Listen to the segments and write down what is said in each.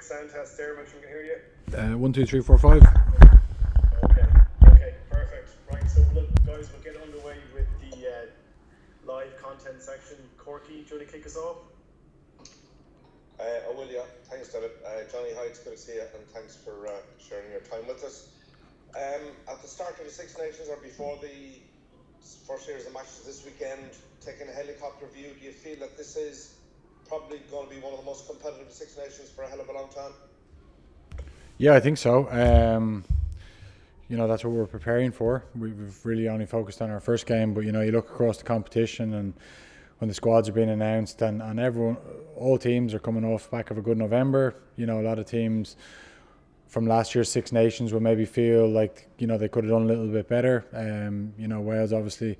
sound test there, make sure we can hear you. 1, 2, 3, 4, 5. Okay, perfect. Right, so look, guys, we'll get underway with the live content section. Corky, do you want to kick us off? I will, yeah. Thanks, David. Johnny, hi, it's good to see you, and thanks for sharing your time with us. At the start of the Six Nations, or before the first series of matches this weekend, taking a helicopter view, do you feel that this is probably going to be one of the most competitive Six Nations for a hell of a long time? Yeah, I think so. That's what we're preparing for. We've really only focused on our first game, but you look across the competition, and when the squads are being announced, and all teams are coming off the back of a good November. A lot of teams from last year's Six Nations will maybe feel like they could have done a little bit better. Wales obviously,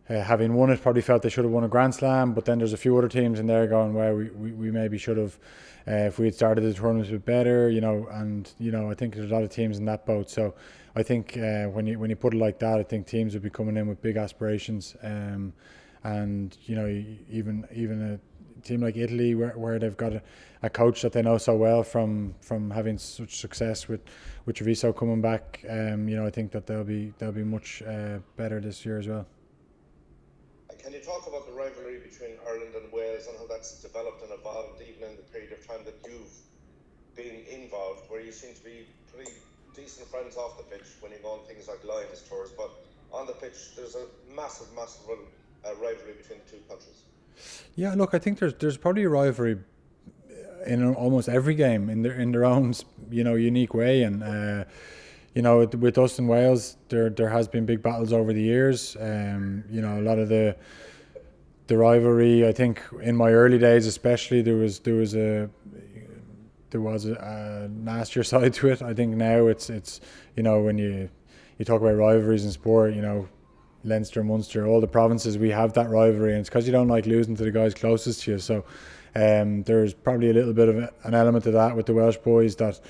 having won it, probably felt they should have won a Grand Slam, but then there's a few other teams in there going, well, we maybe should have, if we had started the tournament a bit better, I think there's a lot of teams in that boat. So I think when you put it like that, I think teams would be coming in with big aspirations, and even a team like Italy, where they've got a coach that they know so well from having such success with Treviso coming back. I think that they'll be much better this year as well. Can you talk about the rivalry between Ireland and Wales and how that's developed and evolved even in the period of time that you've been involved, where you seem to be pretty decent friends off the pitch when you go on things like Lions tours, but on the pitch there's a massive rivalry between the two countries? Yeah, look, I think there's probably a rivalry in almost every game in their own unique way, and with us in Wales, there has been big battles over the years. A lot of the rivalry, I think, in my early days, especially, there was a nastier side to it. I think now it's when you talk about rivalries in sport, Leinster, Munster, all the provinces, we have that rivalry, and it's because you don't like losing to the guys closest to you. So there's probably a little bit of an element of that with the Welsh boys, that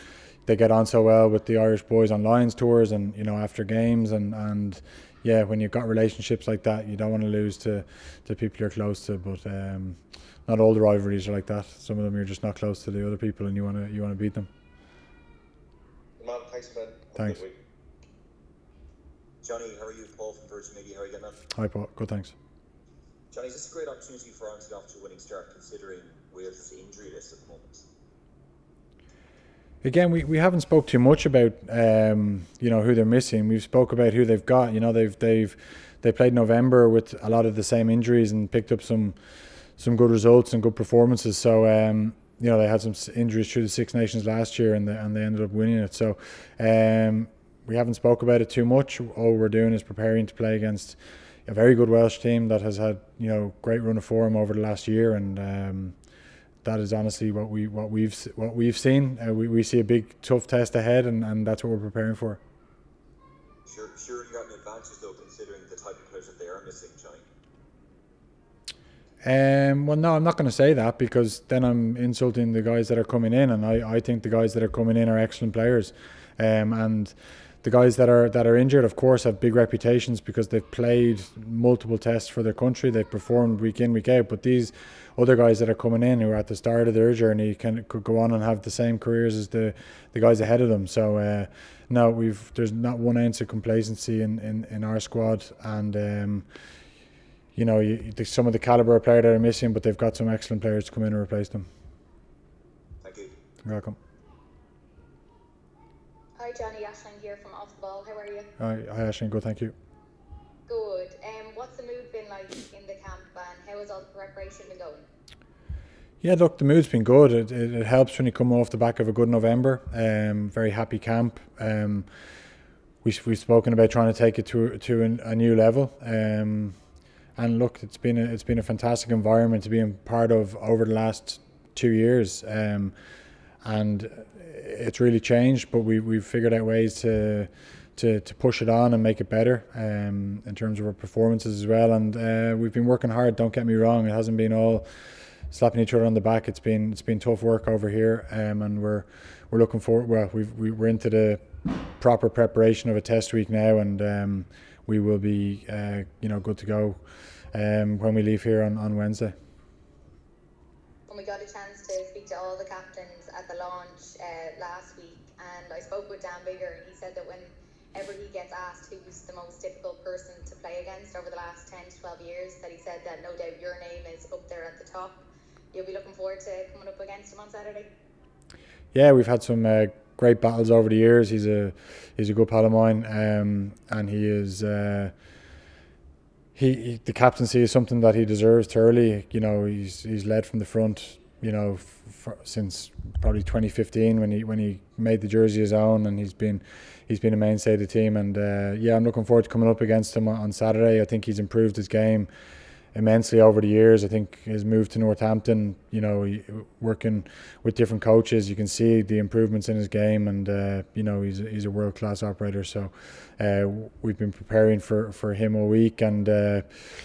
they get on so well with the Irish boys on Lions tours and after games, and yeah, when you've got relationships like that, you don't want to lose to people you're close to. But not all the rivalries are like that. Some of them you're just not close to the other people, and you want to beat them. Man, thanks, Ben. Thanks. Johnny, how are you? Paul from Virgin Media. How are you getting on? Hi, Paul. Good, thanks. Johnny, is this a great opportunity for Ireland to get off to a winning start, considering Wales' injury list at the moment? Again, we haven't spoke too much about who they're missing. We've spoke about who they've got. They played November with a lot of the same injuries and picked up some good results and good performances. So they had some injuries through the Six Nations last year, and they ended up winning it. So we haven't spoke about it too much. All we're doing is preparing to play against a very good Welsh team that has had great run of form over the last year, and that is honestly what we've seen. We see a big tough test ahead, and that's what we're preparing for. Sure, you got an advantage though, considering the type of players that they are missing, Johnny. Well, no, I'm not going to say that, because then I'm insulting the guys that are coming in, and I think the guys that are coming in are excellent players, and the guys that are injured, of course, have big reputations because they've played multiple tests for their country. They've performed week in, week out. But these other guys that are coming in, who are at the start of their journey, could go on and have the same careers as the guys ahead of them. So no, there's not one ounce of complacency in our squad, and some of the calibre of player that are missing, but they've got some excellent players to come in and replace them. Thank you. You're welcome. Hi Johnny, Aisling here from Off the Ball. How are you? Hi Aisling, good, thank you. Good. What's the mood been like in the camp, and how has all the preparation been going? Yeah, look, the mood's been good. It helps when you come off the back of a good November. Very happy camp. We've spoken about trying to take it to a new level. And look, it's been a fantastic environment to be in part of over the last 2 years. And it's really changed, but we've figured out ways to push it on and make it better in terms of our performances as well. And we've been working hard, don't get me wrong. It hasn't been all slapping each other on the back. It's been tough work over here, and we're looking forward. Well, we're into the proper preparation of a test week now, and we will be good to go when we leave here on Wednesday. From we got a chance to speak to all the captains at the launch last week, and I spoke with Dan Bigger, and he said that whenever he gets asked who's the most difficult person to play against over the last 10 to 12 years, that he said that no doubt your name is up there at the top. You'll be looking forward to coming up against him on Saturday? Yeah, we've had some great battles over the years. He's a good pal of mine, and he is the captaincy is something that he deserves thoroughly. You know, he's led from the front, you know, since probably 2015 when he made the jersey his own, and he's been a mainstay of the team. And yeah, I'm looking forward to coming up against him on Saturday. I think he's improved his game immensely over the years. I think his move to Northampton, you know, working with different coaches, you can see the improvements in his game, and you know, he's a world class operator. So we've been preparing for him all week, and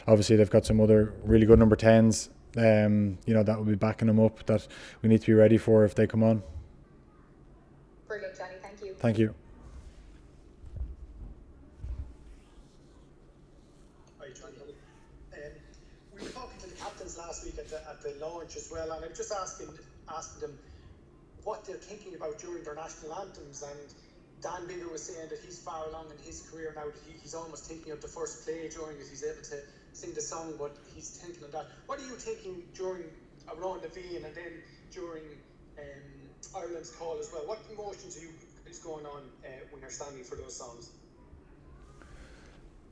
obviously they've got some other really good number 10s. You know, that will be backing them up, that we need to be ready for if they come on. Brilliant, Johnny. Thank you. Thank you. Hi, Johnny. We were talking to the captains last week at the launch as well, and I was just asking them what they're thinking about during their national anthems. And Dan Bigger was saying that he's far along in his career now, that he's almost thinking of the first play during it. He's able to sing the song, but he's thinking of that. What are you thinking during around the V and then during Ireland's call as well? What emotions is going on when you're standing for those songs?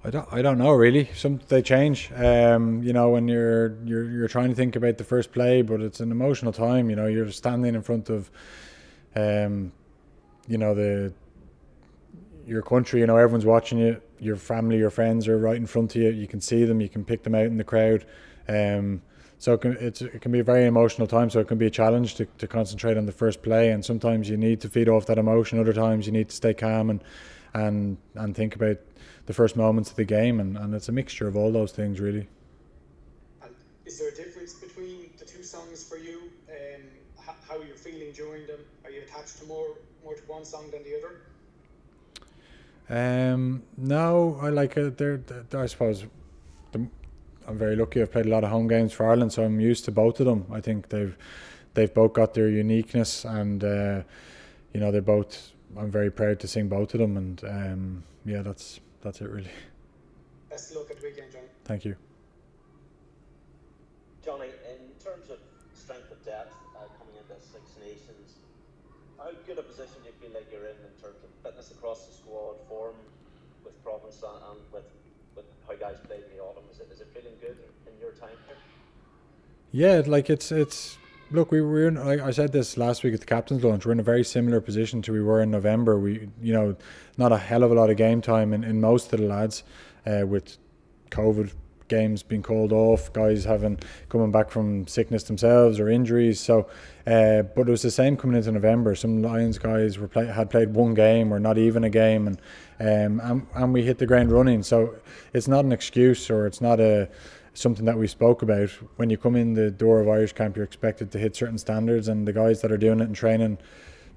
I don't know really. They change. You know, when you're trying to think about the first play, but it's an emotional time. You know, you're standing in front of, you know, your country. You know, everyone's watching you. Your family, your friends are right in front of you. You can see them. You can pick them out in the crowd. So it can be a very emotional time. So it can be a challenge to concentrate on the first play. And sometimes you need to feed off that emotion. Other times you need to stay calm and think about the first moments of the game, and it's a mixture of all those things really. And is there a difference between the two songs for you? How you're feeling during them? Are you attached to more to one song than the other? No, I like it. I suppose I'm very lucky. I've played a lot of home games for Ireland, so I'm used to both of them. I think they've both got their uniqueness, and you know, they're both. I'm very proud to sing both of them, and yeah, that's it really. Best of luck at the weekend, John. Thank you. Johnny, in terms of strength of depth coming into Six Nations, how good a position do you feel like you're in terms of fitness across the squad, form with Province and with how guys played in the autumn? Is it feeling good in your time here? Yeah, like it's. Look, we were in, I said this last week at the captain's launch, we're in a very similar position to we were in November. We, you know, not a hell of a lot of game time in most of the lads, with COVID games being called off, guys coming back from sickness themselves or injuries. So, but it was the same coming into November. Some Lions guys had played one game or not even a game, and we hit the ground running. So it's not an excuse, or it's not something that we spoke about. When you come in the door of Irish camp, you're expected to hit certain standards, and the guys that are doing it in training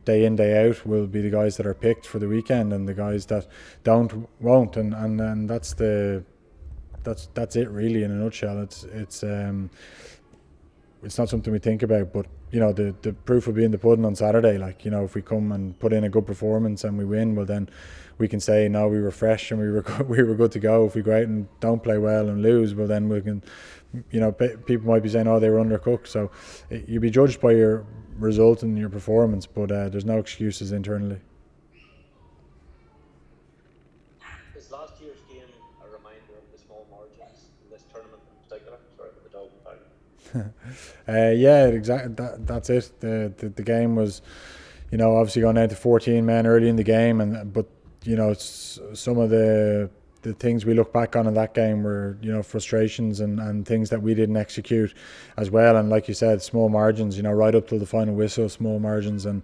day in, day out will be the guys that are picked for the weekend, and the guys that won't, and that's it really in a nutshell. It's not something we think about, but you know, the proof will be in the pudding on Saturday. Like, you know, if we come and put in a good performance and we win, well then we can say, no, we were fresh and we were good to go. If we go out and don't play well and lose, well then we can, you know, people might be saying, oh, they were undercooked. So you'll be judged by your result and your performance, but there's no excuses internally. Is last year's game a reminder of the small margins in this tournament in particular? Sorry for the dog and yeah, exactly. That's it. The game was, you know, obviously going down to 14 men early in the game, but you know, some of the things we look back on in that game were, you know, frustrations and things that we didn't execute as well. And like you said, small margins, you know, right up till the final whistle, small margins. And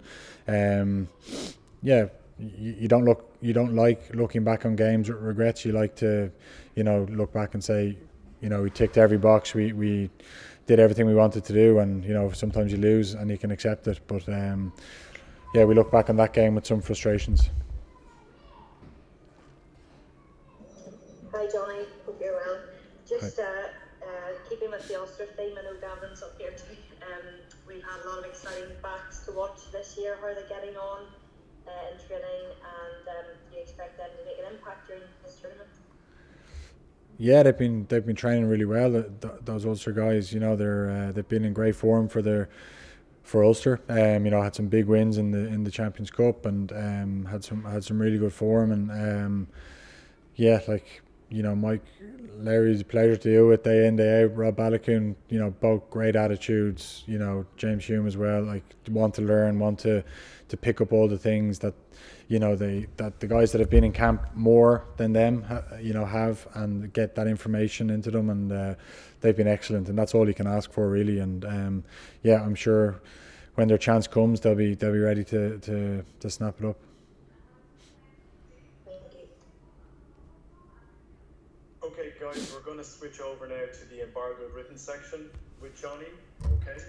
yeah, you don't like looking back on games with regrets. You like to, you know, look back and say, you know, we ticked every box. We did everything we wanted to do, and you know, sometimes you lose and you can accept it. But yeah, we look back on that game with some frustrations. Hi Johnny, hope you're well. Just keeping with the Ulster theme, I know Gavin's up here too. we've had a lot of exciting backs to watch this year. How are they getting on in training, and do you expect them to make an impact during this tournament? Yeah, they've been training really well. Those Ulster guys, they've been in great form for Ulster. Had some big wins in the Champions Cup, and had some really good form. And Mike Larry's a pleasure to deal with day in, day out. Rob Balakoon, both great attitudes. James Hume as well. Like, want to learn, want to pick up all the things that that the guys that have been in camp more than them have, and get that information into them, and they've been excellent, and that's all you can ask for, really. And I'm sure when their chance comes, they'll be ready to snap it up. Thank you. Okay, guys, we're going to switch over now to the embargoed written section with Johnny. Okay.